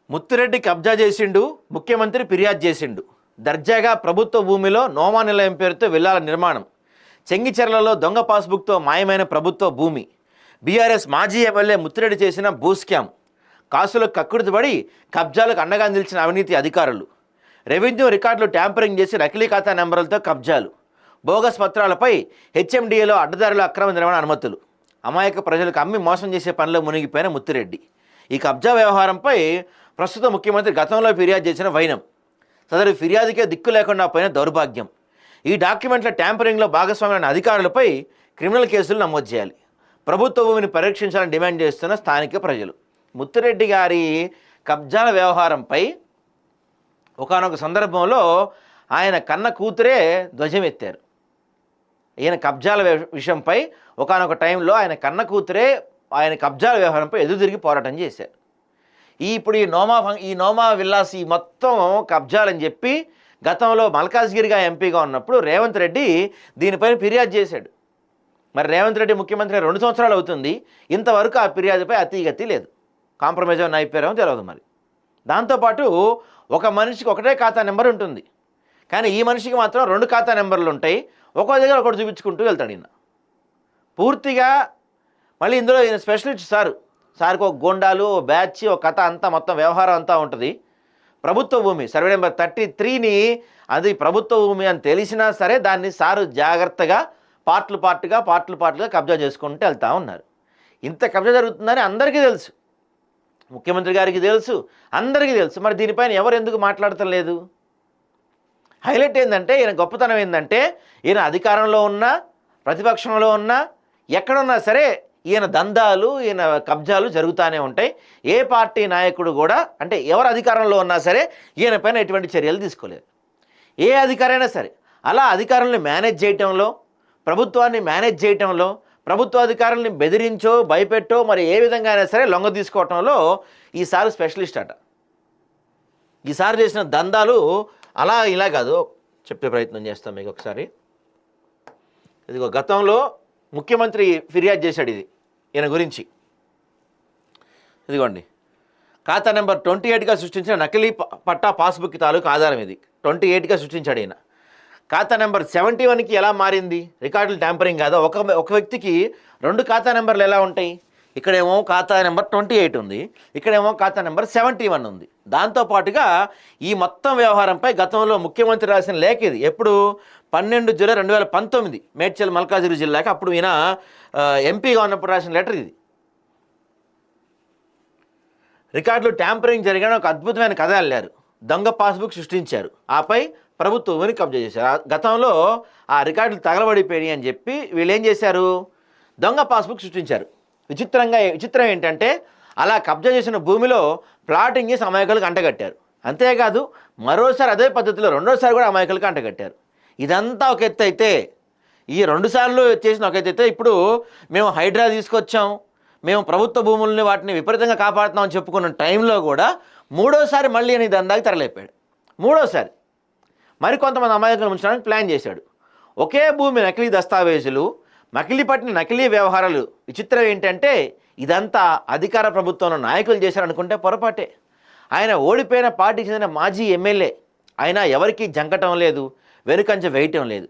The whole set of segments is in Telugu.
ముత్తిరెడ్డి కబ్జా చేసిండు, ముఖ్యమంత్రి ఫిర్యాదు చేసిండు. దర్జాగా ప్రభుత్వ భూమిలో నోమా నిలయం పేరుతో విల్లాల నిర్మాణం. చెంగిచెర్లలో దొంగ పాస్బుక్తో మాయమైన ప్రభుత్వ భూమి. బీఆర్ఎస్ మాజీ ఎమ్మెల్యే ముత్తిరెడ్డి చేసిన భూస్కామ్. కాసులకు కక్కుడుపడి కబ్జాలకు అండగా నిలిచిన అవినీతి అధికారులు. రెవెన్యూ రికార్డులు ట్యాంపరింగ్ చేసి నకిలీ ఖాతా నెంబర్లతో కబ్జాలు. బోగస్ పత్రాలపై హెచ్ఎండిఏలో అడ్డదారుల అక్రమ నిర్వహణ అనుమతులు. అమాయక ప్రజలకు అమ్మి మోసం చేసే పనిలో మునిగిపోయిన ముత్తిరెడ్డి. ఈ కబ్జా వ్యవహారంపై ప్రస్తుత ముఖ్యమంత్రి గతంలో ఫిర్యాదు చేసిన వైనం. సదరు ఫిర్యాదుకే దిక్కు లేకుండా పోయిన దౌర్భాగ్యం. ఈ డాక్యుమెంట్ల ట్యాంపరింగ్లో భాగస్వామ్యమైన అధికారులపై క్రిమినల్ కేసులు నమోదు చేయాలి. ప్రభుత్వ భూమిని పరీక్షించాలని డిమాండ్ చేస్తున్న స్థానిక ప్రజలు. ముత్తిరెడ్డి గారి కబ్జాల వ్యవహారంపై ఒకానొక సందర్భంలో ఆయన కన్న కూతురే ధ్వజం ఎత్తారు. ఈయన కబ్జాల విషయంపై ఒకానొక టైంలో ఆయన కన్న కూతురే ఆయన కబ్జాల వ్యవహారంపై ఎదురుదిరిగి పోరాటం చేశారు. ఇప్పుడు ఈ నోమా విల్లాస్ ఈ మొత్తం కబ్జాలని చెప్పి గతంలో మల్కాజ్గిరిగా ఎంపీగా ఉన్నప్పుడు రేవంత్ రెడ్డి దీనిపైన ఫిర్యాదు చేశాడు. మరి రేవంత్ రెడ్డి ముఖ్యమంత్రి 2 సంవత్సరాలు అవుతుంది, ఇంతవరకు ఆ ఫిర్యాదుపై అతిగతి లేదు. కాంప్రమైజ్ అని అయిపోయారేమో తెలియదు. మరి దాంతోపాటు ఒక మనిషికి ఒకటే ఖాతా నెంబర్ ఉంటుంది, కానీ ఈ మనిషికి మాత్రం 2 ఖాతా నెంబర్లు ఉంటాయి. ఒక్కో దగ్గర ఒకటి చూపించుకుంటూ వెళ్తాడు ఈయన పూర్తిగా. మళ్ళీ ఇందులో ఈయన స్పెషలిస్ట్ సార్కి ఒక గోండాలు, బ్యాచ్, ఒక కథ అంతా మొత్తం వ్యవహారం అంతా ఉంటుంది. ప్రభుత్వ భూమి సర్వే నెంబర్ 33ని అది ప్రభుత్వ భూమి అని తెలిసినా సరే దాన్ని సారు జాగ్రత్తగా పార్ట్లుగా కబ్జా చేసుకుంటూ వెళ్తూ ఉన్నారు. ఇంత కబ్జా జరుగుతుందని అందరికీ తెలుసు, ముఖ్యమంత్రి గారికి తెలుసు, అందరికీ తెలుసు. మరి దీనిపైన ఎవరు ఎందుకు మాట్లాడటం లేదు? హైలైట్ ఏంటంటే ఈయన గొప్పతనం ఏంటంటే ఈయన అధికారంలో ఉన్నా ప్రతిపక్షంలో ఉన్నా ఎక్కడున్నా సరే ఈయన దందాలు, ఈయన కబ్జాలు జరుగుతూనే ఉంటాయి. ఏ పార్టీ నాయకుడు కూడా అంటే ఎవరు అధికారంలో ఉన్నా సరే ఈయన పైన ఎటువంటి చర్యలు తీసుకోలేదు. ఏ అధికారైనా సరే అలా అధికారులను మేనేజ్ చేయటంలో, ప్రభుత్వాన్ని మేనేజ్ చేయటంలో, ప్రభుత్వ అధికారుల్ని బెదిరించో భయపెట్టో మరి ఏ విధంగా అయినా సరే లొంగ తీసుకోవటంలో ఈసారి స్పెషలిస్ట్ అట. ఈసారి చేసిన దందాలు అలా ఇలా కాదు, చెప్పే ప్రయత్నం చేస్తాం మీకు ఒకసారి. ఇదిగో గతంలో ముఖ్యమంత్రి ఫిర్యాదు చేశాడు ఈయన గురించి. ఇదిగోండి, ఖాతా నెంబర్ 28గా సృష్టించిన నకిలీ పట్టా పాస్బుక్ తాలూకు ఆధారం ఇది. 28గా సృష్టించాడు ఈయన. ఖాతా నెంబర్ 71కి ఎలా మారింది? రికార్డులు ట్యాంపరింగ్ కాదా? ఒక వ్యక్తికి 2 ఖాతా నెంబర్లు ఎలా ఉంటాయి? ఇక్కడేమో ఖాతా నెంబర్ 28 ఉంది, ఇక్కడేమో ఖాతా నెంబర్ 71 ఉంది. దాంతోపాటుగా ఈ మొత్తం వ్యవహారంపై గతంలో ముఖ్యమంత్రి రాసిన లేఖ ఇది. ఎప్పుడు? 12 జూలై 2019 మేడ్చల్ మల్కాజ్గిరి జిల్లాకి అప్పుడు ఈయన ఎంపీగా ఉన్నప్పుడు రాసిన లెటర్ ఇది. రికార్డులు ట్యాంపరింగ్ జరిగిన ఒక అద్భుతమైన కథ అల్లారు. దొంగ పాస్బుక్ సృష్టించారు, ఆపై ప్రభుత్వ భూమిని కబ్జా చేశారు. గతంలో ఆ రికార్డులు తగలబడిపోయాయి అని చెప్పి వీళ్ళు ఏం చేశారు? దొంగ పాస్బుక్ సృష్టించారు. విచిత్రం ఏంటంటే అలా కబ్జా చేసిన భూమిలో ప్లాటింగ్ చేసి అమాయకులకు అంటగట్టారు. అంతేకాదు మరోసారి అదే పద్ధతిలో రెండోసారి కూడా అమాయకులకు అంటగట్టారు. ఇదంతా ఒక ఎత్తు అయితే, ఈ 2 సార్లు చేసిన ఒక ఎత్తు అయితే, ఇప్పుడు మేము హైడ్రా తీసుకొచ్చాం, మేము ప్రభుత్వ భూముల్ని వాటిని విపరీతంగా కాపాడుతున్నామని చెప్పుకున్న టైంలో కూడా మూడోసారి మళ్ళీ అని దందాకి తెరలేపాడు. మూడోసారి మరికొంతమంది అమాయకులు ఉంచడానికి ప్లాన్ చేశాడు. ఒకే భూమి నకిలీ దస్తావేజులు, నకిలీ పట్టిన నకిలీ వ్యవహారాలు. విచిత్రం ఏంటంటే ఇదంతా అధికార ప్రభుత్వంలో నాయకులు చేశారనుకుంటే పొరపాటే. ఆయన ఓడిపోయిన పార్టీకి చెందిన మాజీ ఎమ్మెల్యే అయినా ఎవరికీ జంకటం లేదు, వెనుకంచ వేయటం లేదు.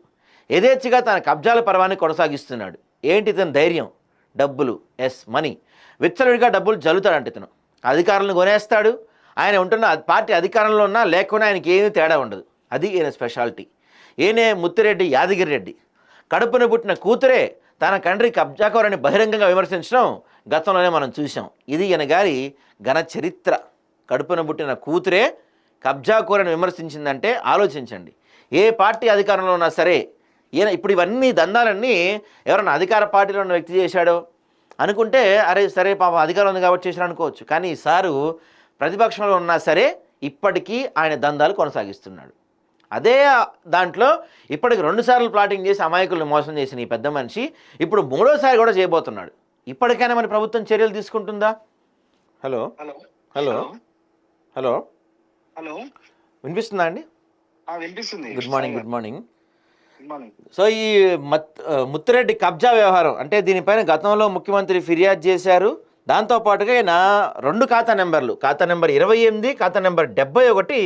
యథేచ్ఛగా తన కబ్జాల పర్వాన్ని కొనసాగిస్తున్నాడు. ఏంటి ఇతని ధైర్యం? డబ్బులు, మనీ. విచ్చలవిడిగా డబ్బులు జల్లుతాడంటే ఇతను అధికారులను కొనేస్తాడు. ఆయన ఉంటున్న పార్టీ అధికారంలో ఉన్నా లేకుండా ఆయనకి ఏమీ తేడా ఉండదు. అది ఈయన స్పెషాలిటీ. ఈయనే ముత్తిరెడ్డి యాదగిరి రెడ్డి. కడుపున పుట్టిన కూతురే తన తండ్రి కబ్జాకోరని బహిరంగంగా విమర్శించడం గతంలోనే మనం చూసాం. ఇది ఈయన గారి ఘన చరిత్ర. కడుపున పుట్టిన కూతురే కబ్జాకోరని విమర్శించిందంటే ఆలోచించండి. ఏ పార్టీ అధికారంలో ఉన్నా సరే ఈయన ఇప్పుడు ఇవన్నీ దందాలన్నీ ఎవరైనా అధికార పార్టీలో ఉన్న వ్యక్తి చేశాడో అనుకుంటే అరే సరే పాప అధికారం ఉంది కాబట్టి చేశాడు అనుకోవచ్చు. కానీ ఈసారి ప్రతిపక్షంలో ఉన్నా సరే ఇప్పటికీ ఆయన దందాలు కొనసాగిస్తున్నాడు. అదే దాంట్లో ఇప్పటికి 2 సార్లు ప్లాటింగ్ చేసి అమాయకులను మోసం చేసిన ఈ పెద్ద మనిషి ఇప్పుడు 3వసారి కూడా చేయబోతున్నాడు. ఇప్పటికైనా మరి ప్రభుత్వం చర్యలు తీసుకుంటుందా? హలో హలో హలో హలో వినిపిస్తుందా అండి? వినిపిస్తుంది. Good morning. సో ఈ ముత్తిరెడ్డి కబ్జా వ్యవహారం అంటే దీనిపైన గతంలో ముఖ్యమంత్రి ఫిర్యాదు చేశారు, దాంతోపాటుగా ఈయన 2 ఖాతా నెంబర్లు, ఖాతా నెంబర్ 28, ఖాతా నెంబర్ 71,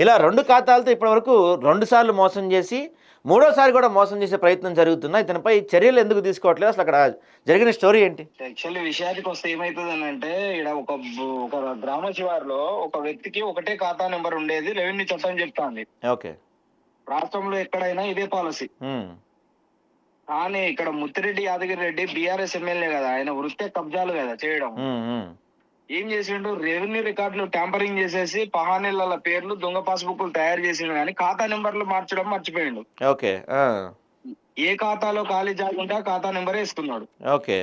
ఇలా 2 ఖాతాలతో ఇప్పటివరకు 2 సార్లు మోసం చేసి మూడోసారి కూడా మోసం చేసే ప్రయత్నం జరుగుతున్నా. ఇతనిపై చర్యలు ఎందుకు తీసుకోవట్లేదు? అసలు అక్కడ జరిగిన స్టోరీ ఏంటి? యాక్చువల్లీ విషయానికి వస్తే ఏమైతుంది అంటే, ఇక్కడ ఒక గ్రామ శివారులో ఒక వ్యక్తికి ఒకటే ఖాతా నెంబర్ ఉండేది రెవెన్యూ చట్టం చెప్తాంది. ఓకే. రాష్ట్రంలో ఎక్కడైనా ఇదే పాలసీ. కానీ ఇక్కడ ముత్తిరెడ్డి యాదగిరి రెడ్డి బీఆర్ఎస్ ఎమ్మెల్యే కదా, ఆయన వృత్తే కబ్జాలు కదా చేయడం. ఏం చేసిండు, రెవెన్యూ రికార్డులు ట్యాంపరింగ్ చేసేసి పహానీళ్ళ పేర్లు దొంగ పాస్బుక్లు తయారు చేసిండు, కానీ ఖాతా నెంబర్లు మార్చడం మర్చిపోయిండు. ఓకే. ఏ ఖాతాలో ఖాళీ జాగా ఉంటే ఆ ఖాతా నెంబర్ వేసుకున్నాడు. ఓకే.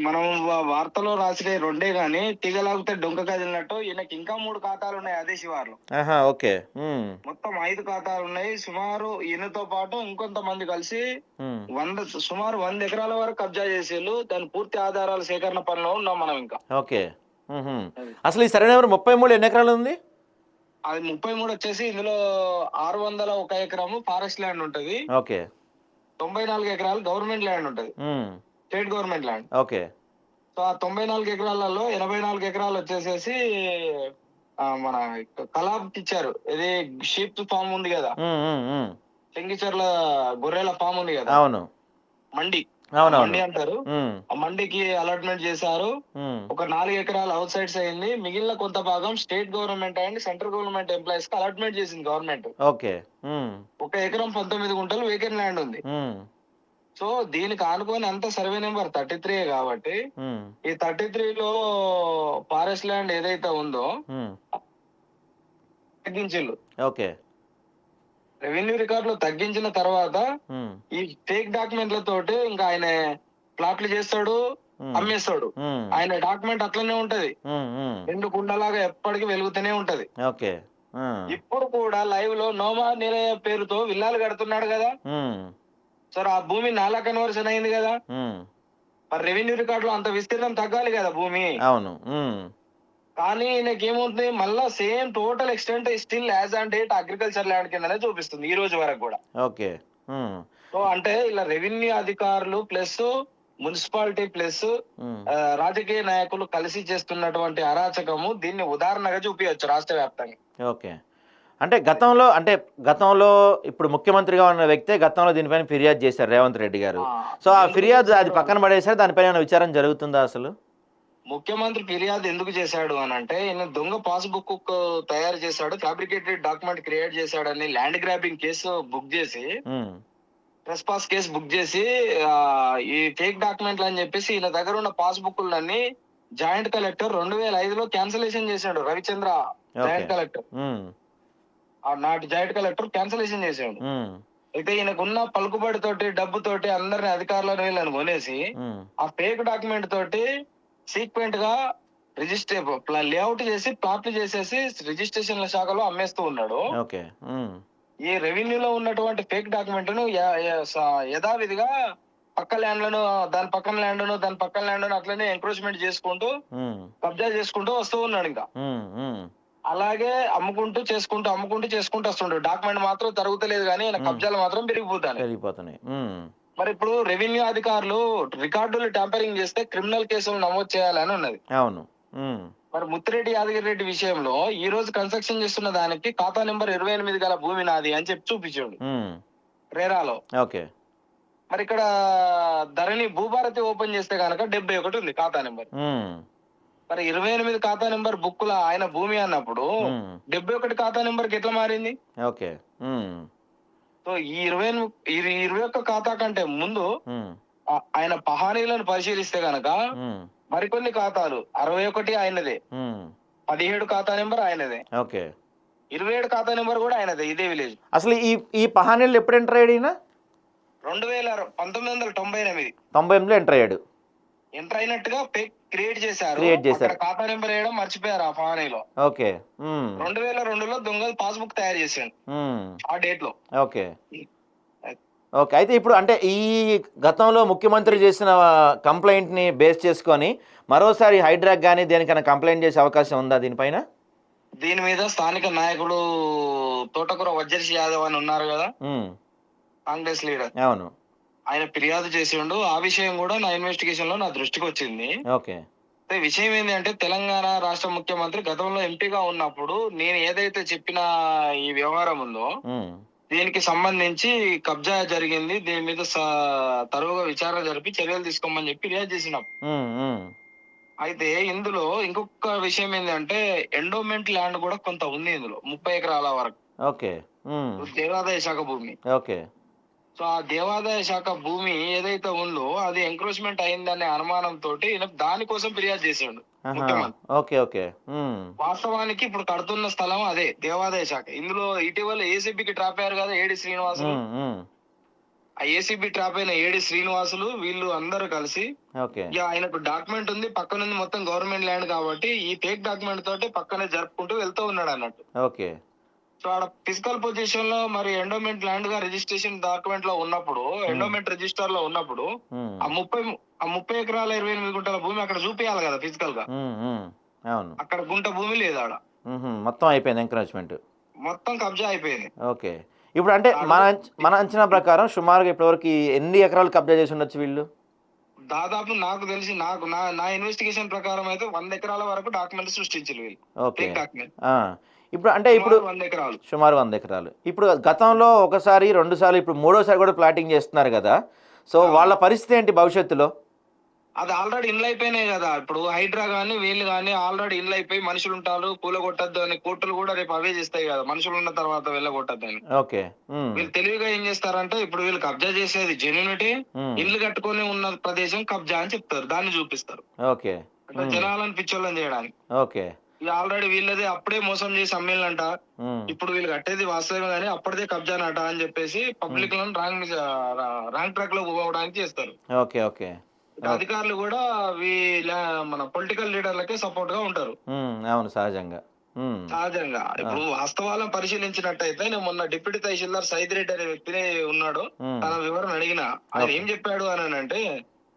మనం వార్తలో రాసిన 2 గానీ తీగలాగితే డొంక కదిలినట్టు ఈయనకి ఇంకా 3 ఖాతాలు ఉన్నాయి అదే శివార్లో. ఓకే. మొత్తం 5 ఖాతాలు ఉన్నాయి. సుమారు ఈయనతో పాటు ఇంకొంతమంది కలిసి సుమారు 100 ఎకరాల వరకు కబ్జా చేసేళ్ళు. దాని పూర్తి ఆధారాల సేకరణ పనిలో ఉన్నాం మనం ఇంకా. ఓకే. అసలు ఈ సర్వే నెంబర్ 33 ఎన్ని ఎకరాలు ఉంది? అది 33 వచ్చేసి ఇందులో 601 ఎకరము ఫారెస్ట్ ల్యాండ్ ఉంటది. ఓకే. 94 ఎకరాలు గవర్నమెంట్ ల్యాండ్ ఉంటది, state government land. Okay. So ఆ 94 ఎకరాలలో 84 ఎకరాలు వచ్చేసేసి మన కలాబ్కి ఇచ్చారు. ఇది షీప్ ఫామ్ ఉంది కదా, చెంగిచర్ల గొర్రెల ఫామ్ ఉంది కదా, అవును, మండి అవునవును అంటారు. ఆ మండికి అలాట్మెంట్ చేశారు. ఒక 4 ఎకరాలు అవుట్ సైడ్స్ అయింది. మిగిలిన కొంత భాగం state government and central government employees కి అలాట్మెంట్ చేసింది గవర్నమెంట్. ఓకే. 1 ఎకరం 19 గుంటలు వేకెంట్ ల్యాండ్ ఉంది. సో దీనికి ఆనుకొని అంత సర్వే నెంబర్ 33 కాబట్టి ఈ 33లో ఫారెస్ట్ ల్యాండ్ ఏదైతే ఉందో తగ్గించిల్లు. ఓకే. రెవెన్యూ రికార్డులు తగ్గించిన తర్వాత ఈ ఫేక్ డాక్యుమెంట్లతోటి ఇంకా ఆయన ప్లాట్లు చేస్తాడు, అమ్మేస్తాడు. ఆయన డాక్యుమెంట్ అట్లనే ఉంటది, 2 కుండలాగా ఎప్పటికీ వెలుగుతూనే ఉంటది. ఓకే. ఇప్పుడు కూడా లైవ్ లో నోమా నిలయ పేరుతో విల్లాలు కడుతున్నాడు కదా సార్. ఆ భూమి నాలా కన్వర్షన్ అయింది కదా, మరి రెవెన్యూ రికార్డులో అంత విస్తీర్ణం తగ్గాలి కదా భూమి. అవును. కానీ ఈయనకి ఏమవుతుంది, మళ్ళా same total extent still as on date agriculture land కిందనే చూపిస్తుంది ఈ రోజు వరకు కూడా. ఓకే. సో అంటే ఇలా రెవెన్యూ అధికారులు ప్లస్ మున్సిపాలిటీ ప్లస్ రాజకీయ నాయకులు కలిసి చేస్తున్నటువంటి అరాచకము, దీన్ని ఉదాహరణగా చూపించచ్చు రాష్ట్ర వ్యాప్తంగా. ఓకే. అంటే గతంలో ఇప్పుడు ముఖ్యమంత్రిగా ఉన్న వ్యక్తే గతంలో దీనిపైన ఫిర్యాదు చేశారు రేవంత్ రెడ్డి గారు. సో ఆ ఫిర్యాదు అది పక్కన పడేసారు, దానిపైన విచారం జరుగుతుందా? అసలు ముఖ్యమంత్రి ఫిర్యాదు ఎందుకు చేశాడు అని అంటే, ఈయన దొంగ పాస్బుక్ తయారు చేశాడు, ఫ్యాబ్రికేటెడ్ డాక్యుమెంట్ క్రియేట్ చేశాడని ల్యాండ్ గ్రాబింగ్ కేసు బుక్ చేసి, ట్రెస్పాస్ కేసు బుక్ చేసి ఈ ఫేక్ డాక్యుమెంట్లు అని చెప్పేసి ఈయన దగ్గర ఉన్న పాస్బుక్లన్నీ జాయింట్ కలెక్టర్ 2005లో క్యాన్సలేషన్ చేశాడు. రవిచంద్ర జాయింట్ కలెక్టర్, నాటి జాయింట్ కలెక్టర్ క్యాన్సలేషన్ చేశాడు. అయితే ఈయనకున్న పలుకుబడితోటి డబ్బుతోటి అందరిని అధికారులను వీళ్ళని కొనేసి ఆ ఫేక్ డాక్యుమెంట్ తోటి సీక్వెంట్ గా లేఅవుట్ చేసి ప్లాట్లు చేసేసి రిజిస్ట్రేషన్ల శాఖలో అమ్మేస్తూ ఉన్నాడు. ఈ రెవెన్యూలో ఉన్నటువంటి ఫేక్ డాక్యుమెంట్ ను యథావిధిగా పక్క ల్యాండ్లను దాని పక్కన ల్యాండ్ అట్లనే ఎంక్రోచ్మెంట్ చేసుకుంటూ కబ్జా చేసుకుంటూ వస్తూ ఉన్నాడు. ఇంకా అలాగే అమ్ముకుంటూ చేసుకుంటూ వస్తుండే, డాక్యుమెంట్ మాత్రం తరుగుతలేదు కానీ కబ్జాలు మాత్రం పెరిగిపోతున్నాయి. మరి ఇప్పుడు రెవెన్యూ అధికారులు రికార్డులు ట్యాంపరింగ్ చేస్తే క్రిమినల్ కేసులు నమోదు చేయాలని ఉన్నది. అవును. మరి ముత్తిరెడ్డి యాదగిరి రెడ్డి విషయంలో ఈ రోజు కన్స్ట్రక్షన్ చేస్తున్న దానికి ఖాతా నెంబర్ 28 గల భూమి నాది అని చెప్పి చూపించాడు రేరాలో. ఓకే. మరి ఇక్కడ ధరణి భూభారతి ఓపెన్ చేస్తే కనుక 71 ఉంది ఖాతా నెంబర్. మరి 28 ఖాతా నెంబర్ బుక్ లో ఆయన భూమి అన్నప్పుడు 71 ఖాతా నెంబర్ కి ఎట్లా మారింది? ఓకే. సో ఈ 21 ఖాతా కంటే ముందు ఆయన పహానీలను పరిశీలిస్తే గనక మరికొన్ని ఖాతాలు 61 ఆయనదే, 17 ఖాతా నెంబర్ ఆయనదే, 27 ఖాతా నెంబర్ కూడా ఆయనదే ఇదే విలేజ్. అసలు ఈ పహానీలు ఎప్పుడు ఎంటర్ అయ్యాడు? 1998లో ఎంటర్ అయ్యాడు. ఎంటర్ అయినట్టుగా క్రియేట్ చేశారు. ఖాతా నెంబర్ వేయడం మర్చిపోయారు ఆ పహానీలో. ఓకే. 2002లో దొంగ పాస్బుక్ తయారు చేశాడు ఆ డేట్ లో. ఓకే. ఓకే. అయితే ఇప్పుడు అంటే ఈ గతంలో ముఖ్యమంత్రి చేసిన కంప్లైంట్ ని బేస్ చేసుకొని మరోసారి హైడ్రాక్ కానీ దేనికైనా కంప్లైంట్ చేసే అవకాశం ఉందా దీనిపైన? దీని మీద స్థానిక నాయకుడు తోటకూర వజ్జర్షి యాదవ్ అని ఉన్నారు కదా, కాంగ్రెస్ లీడర్. అవును. ఆయన ఫిర్యాదు చేసిండు. ఆ విషయం కూడా నా ఇన్వెస్టిగేషన్ లో నా దృష్టికి వచ్చింది. ఓకే. అయితే విషయం ఏంటి అంటే తెలంగాణ రాష్ట్ర ముఖ్యమంత్రి గతంలో ఎంపీగా ఉన్నప్పుడు నేను ఏదైతే చెప్పిన ఈ వ్యవహారం ఉందో ఉమ్, దీనికి సంబంధించి కబ్జా జరిగింది, దీని మీద తరువుగా విచారణ జరిపి చర్యలు తీసుకోమని చెప్పి ఫిర్యాదు చేసినాం. ఉమ్, ఉమ్. అయితే ఇందులో ఇంకొక విషయం ఏంటంటే ఎండోమెంట్ ల్యాండ్ కూడా కొంత ఉంది ఇందులో 30 ఎకరాల వరకు ఓకే. ఉమ్, దేవాదాయ శాఖ భూమి. ఓకే. సో ఆ దేవాదాయ శాఖ భూమి ఏదైతే ఉందో అది ఎంక్రోచ్మెంట్ అయిందనే అనుమానంతో దానికోసం ఫిర్యాదు చేసాడు ఆహా, ముఖ్యమంత్రి. Okay okay. ఉమ్, వాస్తవానికి ఇప్పుడు కడుతున్న స్థలం అదే దేవాదాయ శాఖ. ఇందులో ఇటీవల ఏసీబీకి ట్రాప్ అయ్యారు కదా ఏడి శ్రీనివాసులు. ఉమ్, ఉమ్. ఆ ఏసీబీ ట్రాప్ అయిన ఏడి శ్రీనివాసులు వీళ్ళు అందరూ కలిసి ఓకే. ఇక ఆయనకు డాక్యుమెంట్ ఉంది, పక్కనుంది మొత్తం గవర్నమెంట్ ల్యాండ్ కాబట్టి ఈ ఫేక్ డాక్యుమెంట్ తోటి పక్కనే జరుపుకుంటూ వెళ్తూ ఉన్నాడు అన్నట్టు. ఓకే. సో ఆడ ఫిజికల్ పొజిషన్ లో మరి ఎండోమెంట్ ల్యాండ్ గా రిజిస్ట్రేషన్ డాక్యుమెంట్ లో ఉన్నప్పుడు, ఎండోమెంట్ రిజిస్టర్ లో ఉన్నప్పుడు ఉమ్, ఆ 30 ఎకరాల 28 గుంటల భూమి అక్కడ చూపించాలి కదా ఫిజికల్ గా. ఉమ్, ఉమ్. అవును. అక్కడ గుంట భూమి లేదు ఆడ, మొత్తం అయిపోయింది ఎంకరేజ్మెంట్. మొత్తం కబ్జా అయిపోయింది. ఓకే. ఇప్పుడు అంటే మన అంచనా ప్రకారం సుమారుగా ఇప్పటివరకు ఎన్ని ఎకరాలు కబ్జా చేసి ఉండొచ్చు వీళ్ళు? దాదాపు నాకు తెలిసి నా ఇన్వెస్టిగేషన్ ప్రకారం అయితే 100 ఎకరాల వరకు డాక్యుమెంట్ సృష్టించారు వీళ్ళు. ఓకే. ఫేక్ డాక్యుమెంట్ ఇప్పుడు అంటే ఇప్పుడు 100 ఎకరాలు. సుమారు 100 ఎకరాలు. ఇప్పుడు గతంలో ఒకసారి 2 సార్లు ఇప్పుడు 3వసారి కూడా ప్లాటింగ్ చేస్తున్నారు కదా, సో వాళ్ళ పరిస్థితి ఏంటి భవిష్యత్తులో? అది ఆల్రెడీ ఇండ్లు అయిపోయినాయి కదా. ఇప్పుడు హైడ్రా గానీ వీళ్ళు గానీ ఆల్రెడీ ఇండ్లు అయిపోయి మనుషులు ఉంటారు, కూలగొట్టద్దు అని కోర్టులు కూడా రేపు అవే చేస్తాయి కదా, మనుషులు ఉన్న తర్వాత వెళ్ళగొట్టద్దు అని. ఓకే. వీళ్ళు తెలివిగా ఏం చేస్తారంటే ఇప్పుడు వీళ్ళు కబ్జా చేసేది జెన్యూనిటీ, ఇండ్లు కట్టుకొని ఉన్న ప్రదేశం కబ్జా అని చెప్తారు, దాన్ని చూపిస్తారు ఓకే. అంటే జనాలను పిచ్చోళ్ళని చేయడానికి. ఓకే. ఇది ఆల్రెడీ వీళ్ళదే అప్పుడే మోసం చేసి అమ్మేళ్ళంట, ఇప్పుడు వీళ్ళు కట్టేది వాస్తవమే కానీ అప్పటిదే కబ్జానట అని చెప్పేసి పబ్లిక్ లను రాంగ్ ట్రాక్ లో పోవడానికి చేస్తారు. ఓకే. ఓకే. అధికారులు కూడా మన పొలిటికల్ లీడర్లకే సపోర్ట్ గా ఉంటారు. అవును, సహజంగా. సహజంగా ఇప్పుడు వాస్తవాలను పరిశీలించినట్టయితే నేను మొన్న డిప్యూటీ తహసీల్దార్ సైదిరెడ్డి అనే వ్యక్తిని ఉన్నాడు, తన వివరణ అడిగిన. ఆయన ఏం చెప్పాడు అని అంటే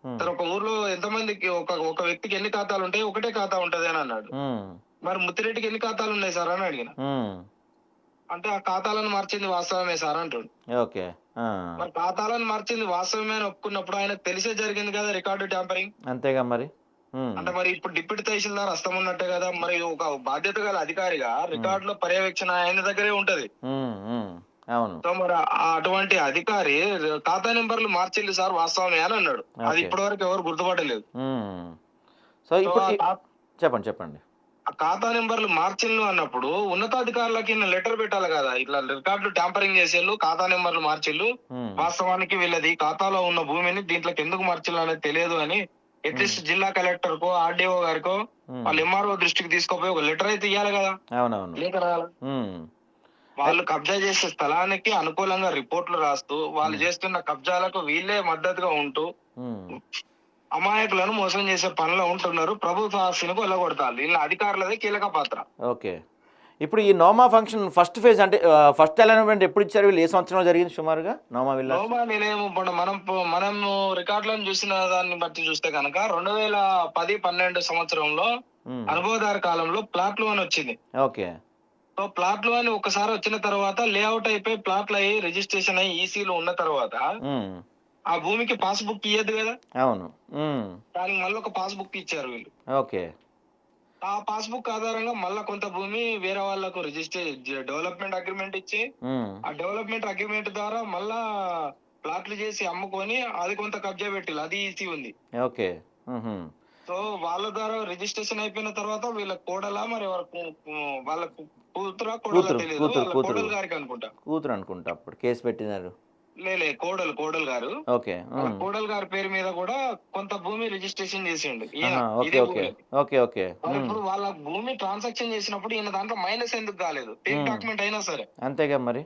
తన ఒక ఊర్లో ఎంతమందికి ఒక వ్యక్తికి ఎన్ని ఖాతాలు ఉంటాయి, ఒకటే ఖాతా ఉంటది అని అన్నాడు. మరి ముత్తిరెడ్డికి ఎన్ని ఖాతాలు ఉన్నాయి సార్ అని అడిగిన. అంటే ఆ ఖాతాలను మార్చింది వాస్తవమే సార్ అంటాడు. ఓకే. మరి ఖాతాలను మార్చింది వాస్తవమే అని ఒప్పుకున్నప్పుడు ఆయనకు తెలిసే జరిగింది కదా రికార్డు ట్యాంపరింగ్. అంతేగా మరి. అంటే మరి ఇప్పుడు డిప్యూటీ తహసీల్దార్ హస్తం ఉన్నట్టే కదా, మరి ఒక బాధ్యత గల అధికారిగా రికార్డులో పర్యవేక్షణ ఆయన దగ్గరే ఉంటది. అవును. సో మరి అటువంటి అధికారి ఖాతా నెంబర్లు మార్చిల్లు సార్ వాస్తవమే అని అన్నాడు. అది ఇప్పటి వరకు ఎవరు గుర్తుపట్టలేదు. సో ఇప్పుడు చెప్పండి. ఆ ఖాతా నెంబర్లు మార్చిల్లు అన్నప్పుడు ఉన్నతాధికారులకి లెటర్ పెట్టాలి కదా, ఇట్లా రికార్డులు ట్యాంపరింగ్ చేసేళ్ళు, ఖాతా నెంబర్లు మార్చిల్లు, వాస్తవానికి వీళ్ళది ఖాతాలో ఉన్న భూమిని దీంట్లోకి ఎందుకు మార్చిల్లు అనేది తెలియదు అని అట్లీస్ట్ జిల్లా కలెక్టర్ కో ఆర్డీఓ గారికో వాళ్ళు ఎంఆర్ఓ దృష్టికి తీసుకుపోయి ఒక లెటర్ అయితే ఇవ్వాలి కదా. అవునవును. లేక రాయాలి. వాళ్ళు కబ్జా చేసే స్థలానికి అనుకూలంగా రిపోర్ట్లు రాస్తూ వాళ్ళు చేస్తున్న కబ్జాలకు వీళ్ళే మద్దతుగా ఉంటూ అమాయకులను మోసం చేసే పనిలో ఉంటున్నారు. ప్రభుత్వ ఆస్తిని కొల్లగొడతారు. వీళ్ళ అధికారులదే కీలక పాత్ర. ఓకే. ఇప్పుడు ఈ నోమా ఫంక్షన్ ఫస్ట్ ఫేజ్ అంటే ఫస్ట్ అలైన్మెంట్ ఎప్పుడు ఇచ్చారు వీళ్ళు? ఏ సంవత్సరంలో జరిగింది సుమారుగా నోమా విల్లా? నోమా నేనేమో మనం రికార్డులను చూసిన దాన్ని బట్టి చూస్తే కనుక 2010-12 సంవత్సరంలో అనుభవదార కాలంలో ప్లాట్లు అని వచ్చింది. ఓకే. సో ప్లాట్లు అని ఒకసారి వచ్చిన తర్వాత లేఅవుట్ అయిపోయి ప్లాట్లు అయ్యి రిజిస్ట్రేషన్ అయ్యి ఈసీలో ఉన్న తర్వాత ఆ భూమికి పాస్బుక్ ఇయ్యదు కదా. అవును. దానికి మళ్ళీ ఒక పాస్బుక్ ఇచ్చారు వీళ్ళు. ఓకే. ఆ పాస్బుక్ ఆధారంగా మళ్ళా కొంత భూమి వేరే వాళ్ళకు డెవలప్మెంట్ అగ్రిమెంట్ ఇచ్చి ఆ డెవలప్మెంట్ అగ్రిమెంట్ ద్వారా మళ్ళా ప్లాట్లు చేసి అమ్ముకొని అది కొంత కబ్జా పెట్టిల్లు, అది ఈసీ ఉంది. ఓకే. సో వాళ్ళ ద్వారా రిజిస్ట్రేషన్ అయిపోయిన తర్వాత వీళ్ళ కోడలా మరి వాళ్ళ కూతురా కోడలా తెలియదు, కోడలు గారికి అనుకుంటా. కూతురు అనుకుంటా అప్పుడు కేసు పెట్టినారు. కోడలు గారు. ఓకే. కోడలు గారి పేరు మీద కూడా కొంత భూమి రిజిస్ట్రేషన్ చేసిండు. ఇప్పుడు వాళ్ళ భూమి ట్రాన్సాక్షన్ చేసినప్పుడు ఈయన దాంట్లో మైనస్ ఎందుకు కాలేదు? ఫేక్ డాక్యుమెంట్ అయినా సరే అంతేగా మరి.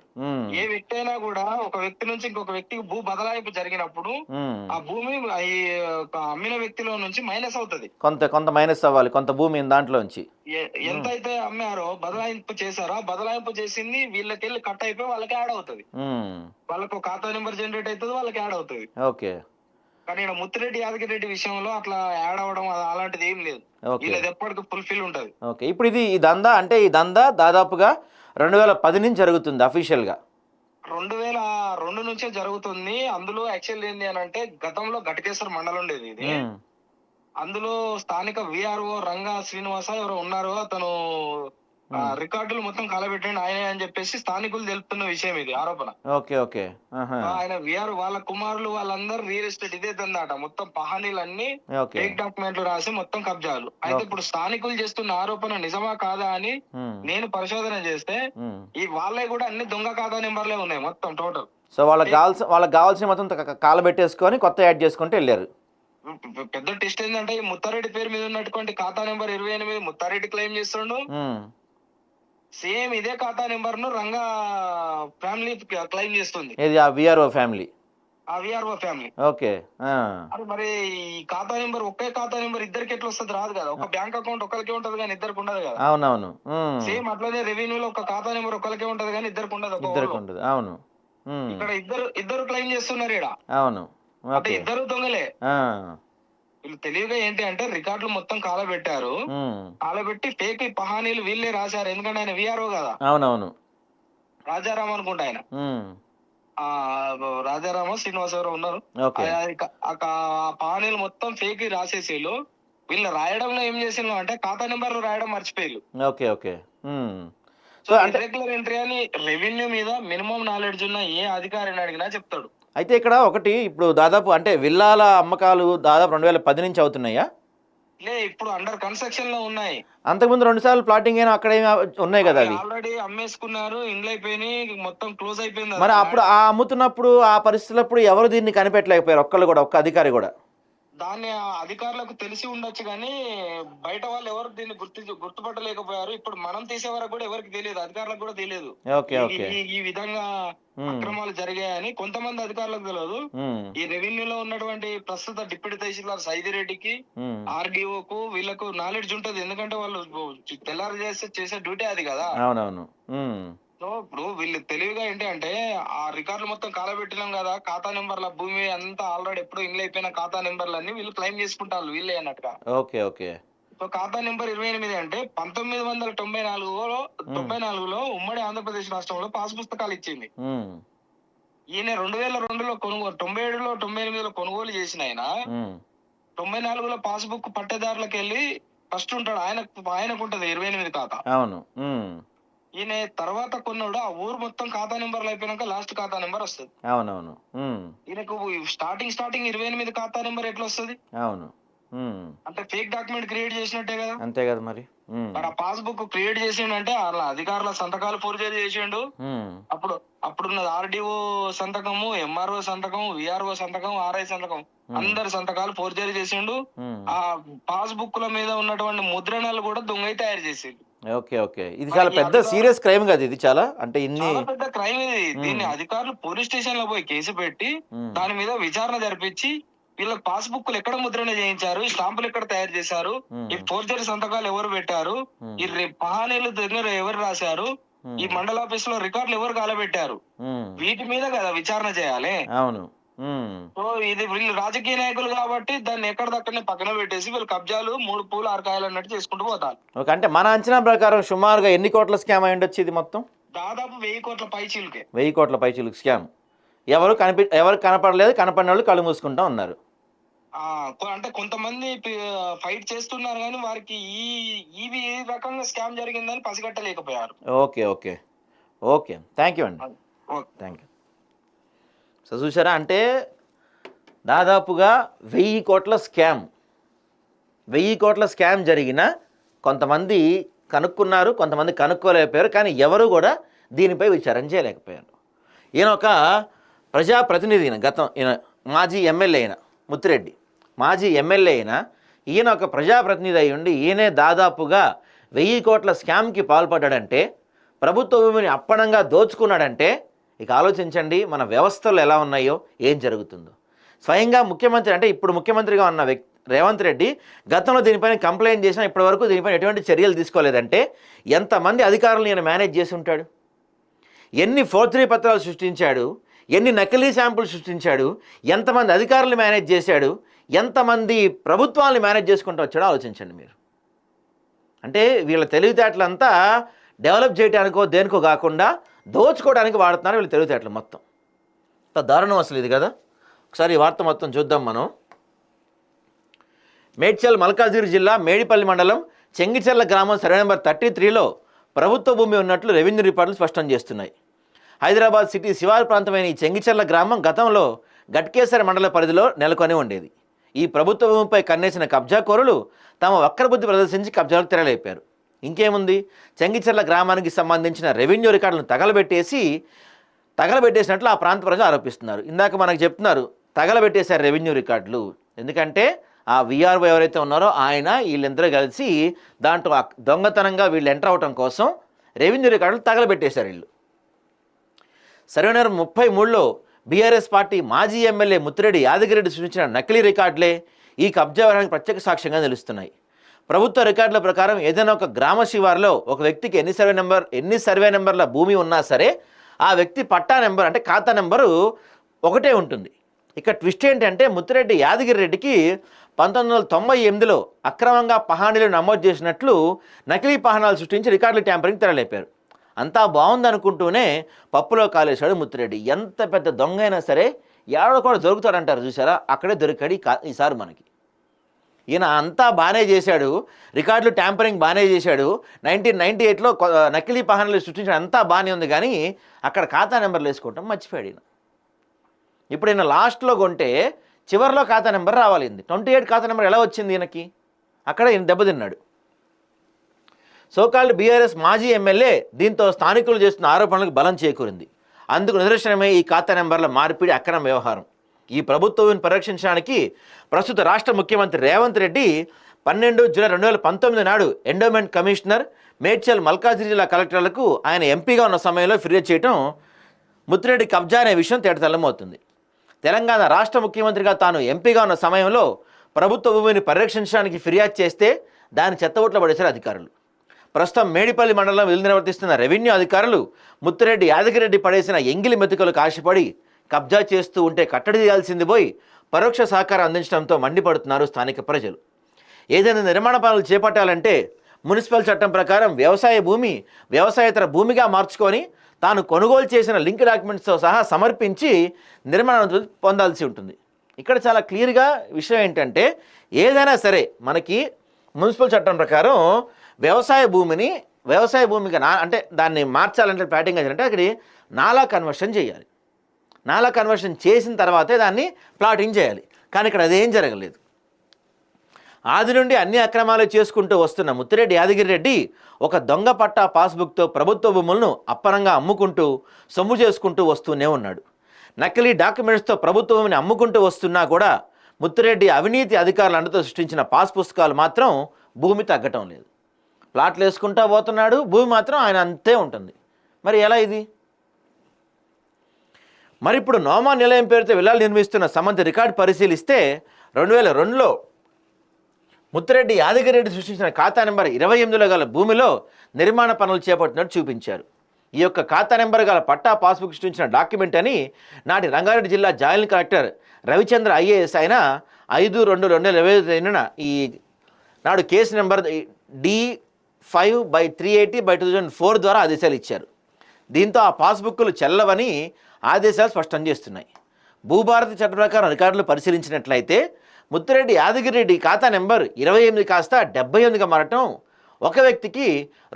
ఏ వ్యక్తి అయినా కూడా ఒక వ్యక్తి నుంచి ఇంకొక వ్యక్తికి భూ బదలాయింపు జరిగినప్పుడు ఆ భూమి అమ్మిన వ్యక్తిలో నుంచి మైనస్ అవుతుంది. కొంత మైనస్ అవ్వాలి, కొంత భూమి దాంట్లోంచి ఎంతైతే అమ్మారో బదలాయింపు చేశారో బదలాయింపు చేసింది వీళ్ళకెళ్ళి కట్ అయిపోయి వాళ్ళకి యాడ్ అవుతుంది. వాళ్ళకు ఖాతా నెంబర్ జనరేట్ అవుతుంది, వాళ్ళకి యాడ్ అవుతుంది. ఓకే. కానీ ఇక్కడ ముత్తిరెడ్డి యాదగిరెడ్డి విషయంలో అట్లా యాడ్ అవ్వడం అలాంటిది ఏం లేదు. వీళ్ళది ఎప్పటికీ ఫుల్ఫిల్ ఉంటది. ఓకే. ఇప్పుడు ఈ దందా దాదాపుగా 2010 నుంచి జరుగుతుంది అఫీషియల్ గా. 2002 నుంచే జరుగుతుంది. అందులో యాక్చువల్ ఏంటి అని అంటే గతంలో ఘటకేశ్వర మండలం ఉండేది. ఇది అందులో స్థానిక విఆర్ఓ రంగా శ్రీనివాస ఎవరో ఉన్నారు, అతను రికార్డులు మొత్తం కాలబెట్టండి ఆయనే అని చెప్పేసి స్థానికులు తెలుపుతున్న విషయం ఇది ఆరోపణ. Okay okay. ఆహా. ఆయన విఆర్ వాళ్ళ కుమారులు వాళ్ళందరూ రియల్ ఎస్టేట్ ఇదే దందాట, మొత్తం పహానీలన్నీ ఓకే. ఫేక్ డాక్యుమెంట్లు రాసి మొత్తం కబ్జాలు. అయితే ఇప్పుడు స్థానికులు చేస్తున్న ఆరోపణ నిజమా కాదా అని నేను పరిశోధన చేస్తే ఈ వాళ్ళే కూడా అన్ని దొంగ ఖాతా నెంబర్లే ఉన్నాయి మొత్తం టోటల్. సో వాళ్ళకి కావాల్సిన మొత్తం కాలబెట్టేసుకొని కొత్త యాడ్ చేసుకుంటూ వెళ్ళారు. పెద్ద టెస్ట్ ఏంటంటే ఈ ముత్తారెడ్డి పేరు మీద ఉన్నటువంటి ఖాతా నెంబర్ 28 ముత్తారెడ్డి క్లెయిమ్ చేస్తుండు. సేమ్ ఇదే ఖాతా నెంబర్ ను రంగా ఫ్యామిలీ క్లెయిమ్ చేస్తుంది. ఇది ఆ విఆర్ఓ ఫ్యామిలీ. ఆ విఆర్ఓ ఫ్యామిలీ. ఓకే. అది మరి ఈ ఖాతా నెంబర్ ఒకే ఖాతా నెంబర్ ఇద్దరికి ఎట్లా వస్తుంది? రాదు కదా. ఒక బ్యాంక్ అకౌంట్ ఒకరికే ఉంటది కానీ ఇద్దరికి ఉండదు కదా. అవునవును. సేమ్ అట్లనే రెవెన్యూలో ఒక ఖాతా నెంబర్ ఒకరికే ఉంటది కానీ ఇద్దరికి ఉండదు. ఇద్దరికి ఉండదు. అవును. ఇక్కడ ఇద్దరు క్లెయిమ్ చేస్తున్నారు ఇక్కడ. అవును. అంటే ఇద్దరు దొంగలే. వీళ్ళు తెలివిగా ఏంటి అంటే రికార్డులు మొత్తం కాలబెట్టారు. కాలబెట్టి ఫేక్ పహానీలు వీళ్ళే రాశారు. ఎందుకంటే ఆయన విఆర్ఓ కదా. అవునవును. రాజారాం అనుకుంటా ఆయన. రాజారామ శ్రీనివాస ఎవరో ఉన్నారు. పహానీలు మొత్తం ఫేక్ రాసేసేళ్ళు. వీళ్ళు రాయడంలో ఏం చేసిండ్రు అంటే ఖాతా నెంబర్లు రాయడం మర్చిపోయారు. Okay okay. So irregular entry అని రెవెన్యూ మీద మినిమం నాలెడ్జ్ ఉన్న ఏ అధికారిని అడిగినా చెప్తాడు. అయితే ఇక్కడ ఒకటి ఇప్పుడు దాదాపు అంటే విల్లాల అమ్మకాలు దాదాపు 2010 నుంచి అవుతున్నాయా? లే, ఇప్పుడు అండర్ కన్స్ట్రక్షన్ లో ఉన్నాయి. అంతకుముందు 2 సార్లు ప్లాటింగ్ అయినా అక్కడ ఉన్నాయి కదా, అవి ఆల్రెడీ అమ్మేసుకున్నారు, ఇండ్లు అయిపోయినాయి, మొత్తం క్లోజ్ అయిపోయింది. మరి అప్పుడు ఆ అమ్ముతున్నప్పుడు ఆ పరిస్థితులప్పుడు ఎవరు దీన్ని కనిపెట్టలేకపోయారు? ఒక్కళ్ళు కూడా, ఒక్క అధికారి కూడా. దాన్ని అధికారులకు తెలిసి ఉండొచ్చు కానీ బయట వాళ్ళు ఎవరు దీన్ని గుర్తుపట్టలేకపోయారు. ఇప్పుడు మనం తీసే వరకు కూడా ఎవరికి తెలియదు, అధికారులకు కూడా తెలియదు ఈ విధంగా అక్రమాలు జరిగాయని. కొంతమంది అధికారులకు తెలియదు. ఈ రెవెన్యూలో ఉన్నటువంటి ప్రస్తుత డిప్యూటీ తహసీల్దార్ సైదిరెడ్డికి, ఆర్డీఓకు వీళ్ళకు నాలెడ్జ్ ఉంటది. ఎందుకంటే వాళ్ళు తెల్లారు చేసే డ్యూటీ అది కదా. అవునవును. సో ఇప్పుడు వీళ్ళు తెలివిగా ఏంటి అంటే ఆ రికార్డులు మొత్తం కాలబెట్టినాం కదా, ఖాతా నెంబర్ల భూమి అంతా ఆల్రెడీ ఎప్పుడు ఇండ్లు అయిపోయిన ఖాతా నెంబర్లన్నీ వీళ్ళు క్లెయిమ్ చేసుకుంటారు వీళ్ళే అన్నట్టుగా. Okay okay. సో ఖాతా నెంబర్ 28 అంటే 1994లో ఉమ్మడి ఆంధ్రప్రదేశ్ రాష్ట్రంలో పాస్ పుస్తకాలు ఇచ్చింది. ఈయన 2002లో కొనుగోలు, 97లో 98లో కొనుగోలు చేసిన ఆయన 94లో పాస్బుక్ పట్టేదారులకు వెళ్ళి ఫస్ట్ ఉంటాడు. ఆయనకు ఉంటది 28 ఖాతా. అవును. ఈయన తర్వాత కొన్నాడు. ఆ ఊరు మొత్తం ఖాతా నెంబర్లు అయిపోయినాక లాస్ట్ ఖాతా నెంబర్ వస్తుంది. అవునవును. ఈయనకు స్టార్టింగ్ 28 ఖాతా నెంబర్ ఎట్లా వస్తుంది? అవును. అంటే ఫేక్ డాక్యుమెంట్ క్రియేట్ చేసినట్టే కదా. అంతే కదా మరి. ఆ పాస్బుక్ క్రియేట్ చేసిండంటే అలా అధికారుల సంతకాలు ఫోర్జరీ చేసిండు. అప్పుడున్న ఆర్డీఓ సంతకము, ఎంఆర్ఓ సంతకం, విఆర్ఓ సంతకం, ఆర్ఐ సంతకం, అందరి సంతకాలు ఫోర్జరీ చేసిండు. ఆ పాస్బుక్ ల మీద ఉన్నటువంటి ముద్రణలు కూడా దొంగ తయారు చేసిండు. Okay okay. ఇది చాలా పెద్ద సీరియస్ క్రైమ్ కదా ఇది. చాలా అంటే చాలా పెద్ద క్రైమ్ ఇది. దీన్ని అధికారులు పోలీస్ స్టేషన్ లో పోయి కేసు పెట్టి దాని మీద విచారణ జరిపించి వీళ్ళకి పాస్బుక్లు ఎక్కడ ముద్రణ చేయించారు, ఈ స్టాంపులు ఎక్కడ తయారు చేశారు, ఈ ఫోర్జరీ సంతకాలు ఎవరు పెట్టారు, ఈ పహానీలు దగ్గర ఎవరు రాశారు, ఈ మండల ఆఫీస్ లో రికార్డులు ఎవరు కాలబెట్టారు, వీటి మీద కదా విచారణ చేయాలి. అవును. సో ఇది వీళ్ళు రాజకీయ నాయకులు కాబట్టి దాన్ని ఎక్కడిదక్కడనే పక్కన పెట్టేసి వీళ్ళు కబ్జాలు 3 పూలు 6 కాయలు అన్నట్టు చేసుకుంటూ పోతారు. అంటే మన అంచనా ప్రకారం సుమారుగా ఎన్ని కోట్ల స్కామ్ అయి ఉండొచ్చు ఇది మొత్తం? దాదాపు 1000 కోట్ల పైచీలకే. 1000 కోట్ల పైచీలకు స్కామ్. ఎవరు కనపడలేదు, కనపడిన వాళ్ళు కళ్ళు మూసుకుంటా ఉన్నారు. అంటే కొంతమంది ఫైట్ చేస్తున్నారు కానీ వారికి ఈ రకంగా స్కామ్ జరిగిందని పసిగట్టలేకపోయారు. Okay okay okay. Thank you అండి. Thank you. సో చూసారా, అంటే దాదాపుగా 1000 కోట్ల స్కామ్. 1000 కోట్ల స్కామ్ జరిగిన కొంతమంది కనుక్కున్నారు, కొంతమంది కనుక్కోలేకపోయారు. కానీ ఎవరు కూడా దీనిపై విచారణ చేయలేకపోయారు. ఈయన ఒక ప్రజాప్రతినిధి, ఈయన మాజీ ఎమ్మెల్యే అయిన ముత్తిరెడ్డి, మాజీ ఎమ్మెల్యే అయినా ఈయన ఒక ప్రజాప్రతినిధి అయి ఉండి ఈయనే దాదాపుగా 1000 కోట్ల స్కామ్కి పాల్పడ్డాడంటే, ప్రభుత్వ భూమిని అప్పనంగా దోచుకున్నాడంటే ఇక ఆలోచించండి మన వ్యవస్థలు ఎలా ఉన్నాయో, ఏం జరుగుతుందో. స్వయంగా ముఖ్యమంత్రి, అంటే ఇప్పుడు ముఖ్యమంత్రిగా ఉన్న రేవంత్ రెడ్డి గతంలో దీనిపైన కంప్లైంట్ చేసినా ఇప్పటివరకు దీనిపైన ఎటువంటి చర్యలు తీసుకోలేదంటే ఎంతమంది అధికారులను ఈయన మేనేజ్ చేసి ఉంటాడు, ఎన్ని ఫోర్జరీ పత్రాలు సృష్టించాడు, ఎన్ని నకిలీ శాంపుల్ సృష్టించాడు, ఎంతమంది అధికారులు మేనేజ్ చేశాడు, ఎంతమంది ప్రభుత్వాన్ని మేనేజ్ చేసుకుంటూ వచ్చాడో ఆలోచించండి మీరు. అంటే వీళ్ళ తెలివితేటలంతా డెవలప్ చేయడానికో దేనికో కాకుండా దోచుకోవడానికి వాడుతున్నారు వీళ్ళు తెలివితేటలు మొత్తం. దారుణం అసలు ఇది కదా. ఒకసారి ఈ వార్త మొత్తం చూద్దాం మనం. మేడ్చల్ మల్కాజిగిరి జిల్లా మేడిపల్లి మండలం చెంగిచెర్ల గ్రామం సర్వే నెంబర్ 33లో ప్రభుత్వ భూమి ఉన్నట్లు రెవెన్యూ రికార్డులు స్పష్టం చేస్తున్నాయి. హైదరాబాద్ సిటీ శివారు ప్రాంతమైన ఈ చెంగిచెర్ల గ్రామం గతంలో గట్కేసర మండల పరిధిలో నెలకొని ఉండేది. ఈ ప్రభుత్వ భూమిపై కన్నేసిన కబ్జాకోరులు తమ వక్రబుద్ధి ప్రదర్శించి కబ్జాలకు తెరలేపారు. ఇంకేముంది, చెంగిచెర్ల గ్రామానికి సంబంధించిన రెవెన్యూ రికార్డులను తగలబెట్టేసినట్లు ఆ ప్రాంత ప్రజలు ఆరోపిస్తున్నారు. ఇందాక మనకు చెప్తున్నారు తగలబెట్టేశారు రెవెన్యూ రికార్డులు, ఎందుకంటే ఆ విఆర్ఓ ఎవరైతే ఉన్నారో ఆయన వీళ్ళందరూ కలిసి దాంట్లో దొంగతనంగా వీళ్ళు ఎంటర్ అవటం కోసం రెవెన్యూ రికార్డులు తగలబెట్టేశారు వీళ్ళు. సర్వే నెంబర్ 33లో బీఆర్ఎస్ పార్టీ మాజీ ఎమ్మెల్యే ముత్తిరెడ్డి యాదగిరెడ్డి సృష్టించిన నకిలీ రికార్డులే ఈ కబ్జా వ్యవహారానికి ప్రత్యక్ష సాక్ష్యంగా నిలుస్తున్నాయి. ప్రభుత్వ రికార్డుల ప్రకారం ఏదైనా ఒక గ్రామ శివారులో ఒక వ్యక్తికి ఎన్ని సర్వే నెంబర్ల భూమి ఉన్నా సరే ఆ వ్యక్తి పట్టా నెంబర్ అంటే ఖాతా నెంబరు ఒకటే ఉంటుంది. ఇక ట్విస్ట్ ఏంటంటే ముత్తిరెడ్డి యాదగిరెడ్డికి 1998లో అక్రమంగా పహాణీలు నమోదు చేసినట్లు నకిలీ పహాణాలు సృష్టించి రికార్డుల ట్యాంపరింగ్ తెరలేపారు. అంతా బాగుందనుకుంటూనే పప్పులో కాలేశాడు ముత్తిరెడ్డి. ఎంత పెద్ద దొంగ అయినా సరే ఎవడో కూడా దొరుకుతాడంటారు చూసారా, అక్కడే దొరికాడు ఈసారి మనకి. ఈయన అంతా బాగానే చేశాడు, రికార్డులు ట్యాంపరింగ్ బాగానే చేశాడు. 1998లో నకిలీ పహాణాలు సృష్టించడం అంతా బాగానే ఉంది, కానీ అక్కడ ఖాతా నెంబర్లు వేసుకోవటం మర్చిపోయాడు ఈయన. ఇప్పుడు ఈయన లాస్ట్లో కొంటే చివరిలో ఖాతా నెంబర్ రావాలి. 28 ఖాతా నెంబర్ ఎలా వచ్చింది ఈయనకి? అక్కడ ఈయన దెబ్బతిన్నాడు. సోకాల్డ్ బీఆర్ఎస్ మాజీ ఎమ్మెల్యే దీంతో స్థానికులు చేస్తున్న ఆరోపణలకు బలం చేకూరింది. అందుకు నిదర్శనమే ఈ ఖాతా నెంబర్ల మార్పిడి అక్రమ వ్యవహారం. ఈ ప్రభుత్వం పరిరక్షించడానికి ప్రస్తుత రాష్ట్ర ముఖ్యమంత్రి రేవంత్ రెడ్డి 12 జూలై 2019 నాడు ఎండోమెంట్ కమిషనర్ మేడ్చల్ మల్కాజిగిరి జిల్లా కలెక్టర్లకు ఆయన ఎంపీగా ఉన్న సమయంలో ఫిర్యాదు చేయడం ముత్తిరెడ్డి కబ్జా అనే విషయం తేటతెల్లమవుతుంది. తెలంగాణ రాష్ట్ర ముఖ్యమంత్రిగా తాను ఎంపీగా ఉన్న సమయంలో ప్రభుత్వ భూమిని పరిరక్షించడానికి ఫిర్యాదు చేస్తే దాన్ని చెత్తబుట్లో పడేశారు అధికారులు. ప్రస్తుతం మేడిపల్లి మండలం విధులు నిర్వర్తిస్తున్న రెవెన్యూ అధికారులు ముత్తిరెడ్డి యాదగిరెడ్డి పడేసిన ఎంగిలి మెతుకులకు ఆశపడి కబ్జా చేస్తూ ఉంటే కట్టడి చేయాల్సింది పోయి పరోక్ష సహకారం అందించడంతో మండిపడుతున్నారు స్థానిక ప్రజలు. ఏదైనా నిర్మాణ పనులు చేపట్టాలంటే మున్సిపల్ చట్టం ప్రకారం వ్యవసాయ భూమి వ్యవసాయేతర భూమిగా మార్చుకొని తాను కొనుగోలు చేసిన లింక్ డాక్యుమెంట్స్తో సహా సమర్పించి నిర్మాణ అనుమతి పొందాల్సి ఉంటుంది. ఇక్కడ చాలా క్లియర్గా విషయం ఏంటంటే ఏదైనా సరే మనకి మున్సిపల్ చట్టం ప్రకారం వ్యవసాయ భూమిగా అంటే దాన్ని మార్చాలంటే ప్లాటింగ్ అంటే అక్కడి నాలా కన్వర్షన్ చేయాలి. నాలా కన్వర్షన్ చేసిన తర్వాతే దాన్ని ప్లాటింగ్ చేయాలి. కానీ ఇక్కడ అదేం జరగలేదు. ఆది నుండి అన్ని అక్రమాలు చేసుకుంటూ వస్తున్న ముత్తిరెడ్డి యాదగిరెడ్డి ఒక దొంగ పట్టా పాస్బుక్తో ప్రభుత్వ భూములను అప్పనంగా అమ్ముకుంటూ సొమ్ము చేసుకుంటూ వస్తూనే ఉన్నాడు. నకిలీ డాక్యుమెంట్స్తో ప్రభుత్వ భూమిని అమ్ముకుంటూ వస్తున్నా కూడా ముత్తిరెడ్డి అవినీతి అధికారుల అండతో సృష్టించిన పాస్ పుస్తకాలు మాత్రం భూమి తగ్గటం లేదు. ప్లాట్లు వేసుకుంటూ పోతున్నాడు, భూమి మాత్రం ఆయన అంతే ఉంటుంది. మరి ఎలా ఇది? మరి ఇప్పుడు నోమా నిలయం పేరుతో విల్లాలు నిర్మిస్తున్న సమంత రికార్డు పరిశీలిస్తే 2002లో ముత్తిరెడ్డి యాదగిరెడ్డి సృష్టించిన ఖాతా నెంబర్ 28లో గల భూమిలో నిర్మాణ పనులు చేపట్టినట్టు చూపించారు. ఈ యొక్క ఖాతా నెంబర్ గల పట్టా పాస్బుక్ సృష్టించిన డాక్యుమెంట్ అని నాటి రంగారెడ్డి జిల్లా జాయింట్ కలెక్టర్ రవిచంద్ర ఐఏఎస్ ఆయన 5/2/2025 ఈ నాడు కేసు నెంబర్ D5/380/2004 ద్వారా ఆదేశాలు ఇచ్చారు. దీంతో ఆ పాస్బుక్లు చెల్లవని ఆదేశాలు స్పష్టం చేస్తున్నాయి. భూభారతి చట్ట ప్రకారం రికార్డులు పరిశీలించినట్లయితే ముత్తిరెడ్డి యాదగిరెడ్డి ఖాతా నెంబర్ 28 కాస్త 78గా మారటం ఒక వ్యక్తికి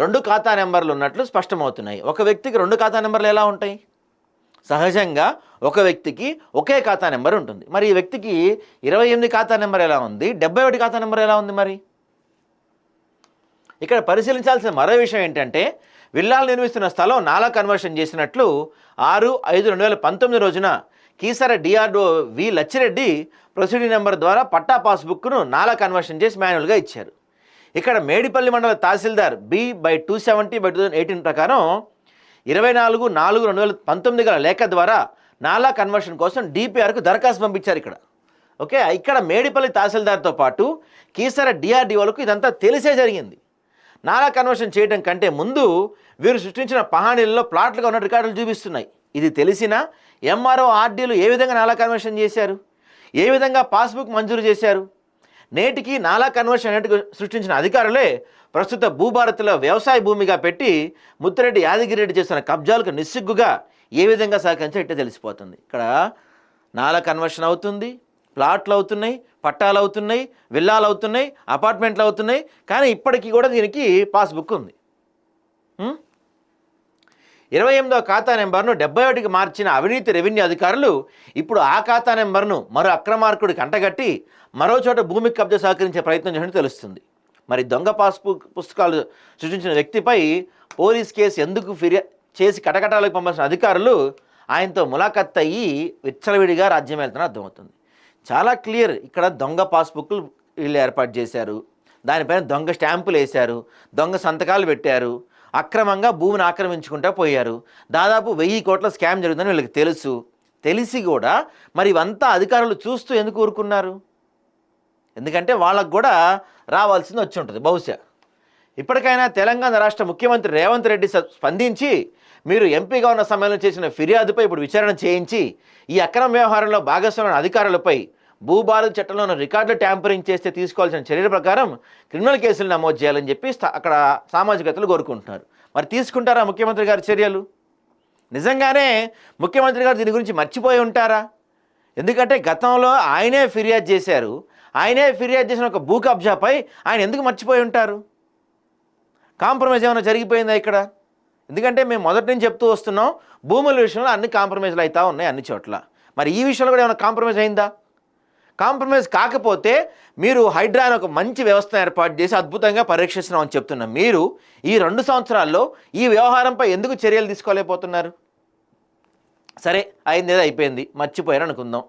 2 ఖాతా నెంబర్లు ఉన్నట్లు స్పష్టమవుతున్నాయి. ఒక వ్యక్తికి 2 ఖాతా నెంబర్లు ఎలా ఉంటాయి? సహజంగా ఒక వ్యక్తికి ఒకే ఖాతా నెంబర్ ఉంటుంది. మరి ఈ వ్యక్తికి 28 ఖాతా నెంబర్ ఎలా ఉంది, 71 ఖాతా నెంబర్ ఎలా ఉంది? మరి ఇక్కడ పరిశీలించాల్సిన మరో విషయం ఏంటంటే విల్లాలు నిర్మిస్తున్న స్థలం నాలా కన్వర్షన్ చేసినట్లు 6/5/2019 రోజున కీసర డిఆర్డో వి లచ్చిరెడ్డి ప్రొసీడింగ్ నెంబర్ ద్వారా పట్టా పాస్బుక్ను నాలా కన్వర్షన్ చేసి మాన్యువల్గా ఇచ్చారు. ఇక్కడ మేడిపల్లి మండల తహసీల్దార్ B/270/2018 ప్రకారం 24/4/2019 గల లేఖ ద్వారా నాలా కన్వర్షన్ కోసం DPRకు దరఖాస్తు పంపించారు. ఇక్కడ మేడిపల్లి తహసీల్దార్తో పాటు కీసర డిఆర్డీఓలకు ఇదంతా తెలిసే జరిగింది. నాలా కన్వర్షన్ చేయడం కంటే ముందు వీరు సృష్టించిన పహాణీలలో ప్లాట్లుగా ఉన్న రికార్డులు చూపిస్తున్నాయి. ఇది తెలిసిన ఎంఆర్ఓ ఆర్డీలు ఏ విధంగా నాలా కన్వర్షన్ చేశారు, ఏ విధంగా పాస్బుక్ మంజూరు చేశారు? నేటికి నాలా కన్వర్షన్ అనేటికి సృష్టించిన అధికారులే ప్రస్తుత భూభారతిలో వ్యవసాయ భూమిగా పెట్టి ముత్తిరెడ్డి యాదగిరెడ్డి చేస్తున్న కబ్జాలకు నిస్సిగ్గుగా ఏ విధంగా సహకరించారో ఇట్టే తెలిసిపోతుంది. ఇక్కడ నాలా కన్వర్షన్ అవుతుంది, ప్లాట్లు అవుతున్నాయి, పట్టాలు అవుతున్నాయి, విల్లాలు అవుతున్నాయి, అపార్ట్మెంట్లు అవుతున్నాయి, కానీ ఇప్పటికీ కూడా దీనికి పాస్బుక్ ఉంది. 28వ ఖాతా నెంబర్ను 71కి మార్చిన అవినీతి రెవెన్యూ అధికారులు ఇప్పుడు ఆ ఖాతా నెంబర్ను మరో అక్రమార్కుడికి అంటగట్టి మరో చోట భూమికి కబ్జా సహకరించే ప్రయత్నం చేసినట్టు తెలుస్తుంది. మరి దొంగ పుస్తకాలు సృష్టించిన వ్యక్తిపై పోలీస్ కేసు ఎందుకు ఫిర్యాదు చేసి కటకటాలకు పంపాల్సిన అధికారులు ఆయనతో ములాఖత్ అయ్యి విచ్చలవిడిగా రాజ్యం వెళ్తున్నా అర్థమవుతుంది. చాలా క్లియర్, ఇక్కడ దొంగ పాస్బుక్లు వీళ్ళు ఏర్పాటు చేశారు, దానిపైన దొంగ స్టాంపులు వేశారు, దొంగ సంతకాలు పెట్టారు, అక్రమంగా భూమిని ఆక్రమించుకుంటూ పోయారు. దాదాపు 1000 కోట్ల స్కామ్ జరుగుతుందని వీళ్ళకి తెలుసు. తెలిసి కూడా మరి ఇవంతా అధికారులు చూస్తూ ఎందుకు ఊరుకున్నారు? ఎందుకంటే వాళ్ళకు కూడా రావాల్సింది వచ్చి ఉంటుంది బహుశా. ఇప్పటికైనా తెలంగాణ రాష్ట్ర ముఖ్యమంత్రి రేవంత్ రెడ్డి స్పందించి మీరు ఎంపీగా ఉన్న సమయంలో చేసిన ఫిర్యాదుపై ఇప్పుడు విచారణ చేయించి ఈ అక్రమ వ్యవహారంలో భాగస్వామ్య అధికారులపై భూభారత చట్టంలో రికార్డులు ట్యాంపరింగ్ చేస్తే తీసుకోవాల్సిన చర్యల ప్రకారం క్రిమినల్ కేసులు నమోదు చేయాలని చెప్పి అక్కడ సామాజికతలు కోరుకుంటున్నారు. మరి తీసుకుంటారా ముఖ్యమంత్రి గారి చర్యలు? నిజంగానే ముఖ్యమంత్రి గారు దీని గురించి మర్చిపోయి ఉంటారా? ఎందుకంటే గతంలో ఆయనే ఫిర్యాదు చేశారు. ఆయనే ఫిర్యాదు చేసిన ఒక భూ కబ్జాపై ఆయన ఎందుకు మర్చిపోయి ఉంటారు? కాంప్రమైజ్ ఏమైనా జరిగిపోయిందా ఇక్కడ? ఎందుకంటే మేము మొదటి నుంచి చెప్తూ వస్తున్నాం, భూముల విషయంలో అన్ని కాంప్రమైజ్లు అవుతూ ఉన్నాయి అన్ని చోట్ల. మరి ఈ విషయంలో కూడా ఏమైనా కాంప్రమైజ్ అయిందా? కాంప్రమైజ్ కాకపోతే మీరు హైడ్రా అని ఒక మంచి వ్యవస్థను ఏర్పాటు చేసి అద్భుతంగా పరీక్షిస్తున్నామని చెప్తున్నాం. మీరు ఈ 2 సంవత్సరాల్లో ఈ వ్యవహారంపై ఎందుకు చర్యలు తీసుకోలేకపోతున్నారు? సరే, అయింది ఏదో అయిపోయింది, మర్చిపోయారు అనుకుందాం.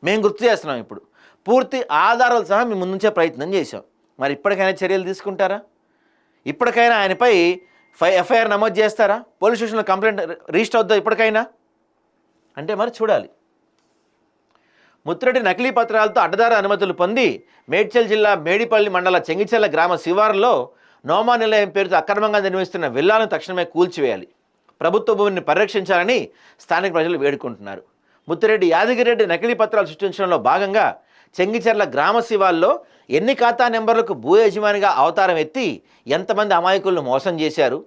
మేము గుర్తు చేస్తున్నాం, ఇప్పుడు పూర్తి ఆధారాలు సహా మేము ముందుంచే ప్రయత్నం చేశాం. మరి ఇప్పటికైనా చర్యలు తీసుకుంటారా? ఇప్పటికైనా ఆయనపై ఎఫ్ఐఆర్ నమోదు చేస్తారా? పోలీస్ స్టేషన్లో కంప్లైంట్ రిజిస్టర్ అవుద్దా ఇప్పటికైనా? అంటే మరి చూడాలి. ముత్తిరెడ్డి నకిలీ పత్రాలతో అడ్డదారు అనుమతులు పొంది మేడ్చల్ జిల్లా మేడిపల్లి మండల చెంగిచెర్ల గ్రామ శివారులో నోమా నిలయం పేరుతో అక్రమంగా నిర్మిస్తున్న విల్లాలను తక్షణమే కూల్చివేయాలి, ప్రభుత్వ భూమిని పరిరక్షించాలని స్థానిక ప్రజలు వేడుకుంటున్నారు. ముత్తిరెడ్డి యాదగిరెడ్డి నకిలీ పత్రాలు సృష్టించడంలో భాగంగా చెంగిచెర్ల గ్రామ శివాల్లో ఎన్ని ఖాతా నెంబర్లకు భూ యజమానిగా అవతారం ఎత్తి ఎంతమంది అమాయకులను మోసం చేశారు?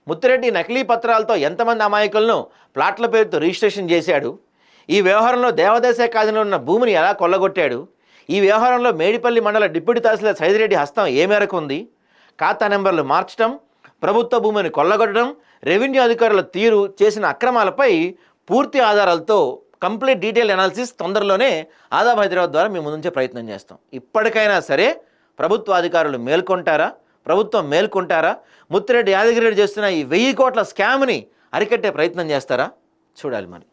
ముత్తిరెడ్డి నకిలీ పత్రాలతో ఎంతమంది అమాయకులను ప్లాట్ల పేరుతో రిజిస్ట్రేషన్ చేశాడు? ఈ వ్యవహారంలో దేవాదాయ శాఖ అధీనంలో ఉన్న భూమిని ఎలా కొల్లగొట్టాడు? ఈ వ్యవహారంలో మేడిపల్లి మండల డిప్యూటీ తహసీల్దార్ సైదిరెడ్డి హస్తం ఏ మేరకు ఉంది? ఖాతా నెంబర్లు మార్చడం, ప్రభుత్వ భూమిని కొల్లగొట్టడం, రెవెన్యూ అధికారుల తీరు, చేసిన అక్రమాలపై పూర్తి ఆధారాలతో కంప్లీట్ డీటెయిల్ అనాలిసిస్ తొందరలోనే ఆదాబ్ హైదరాబాద్ ద్వారా మేము ముందుంచే ప్రయత్నం చేస్తాం. ఇప్పటికైనా సరే ప్రభుత్వ అధికారులు మేల్కొంటారా? ప్రభుత్వం మేల్కొంటారా? ముత్తిరెడ్డి యాదగిరెడ్డి చేస్తున్న ఈ 1000 కోట్ల స్కామ్ని అరికట్టే ప్రయత్నం చేస్తారా? చూడాలి మరి.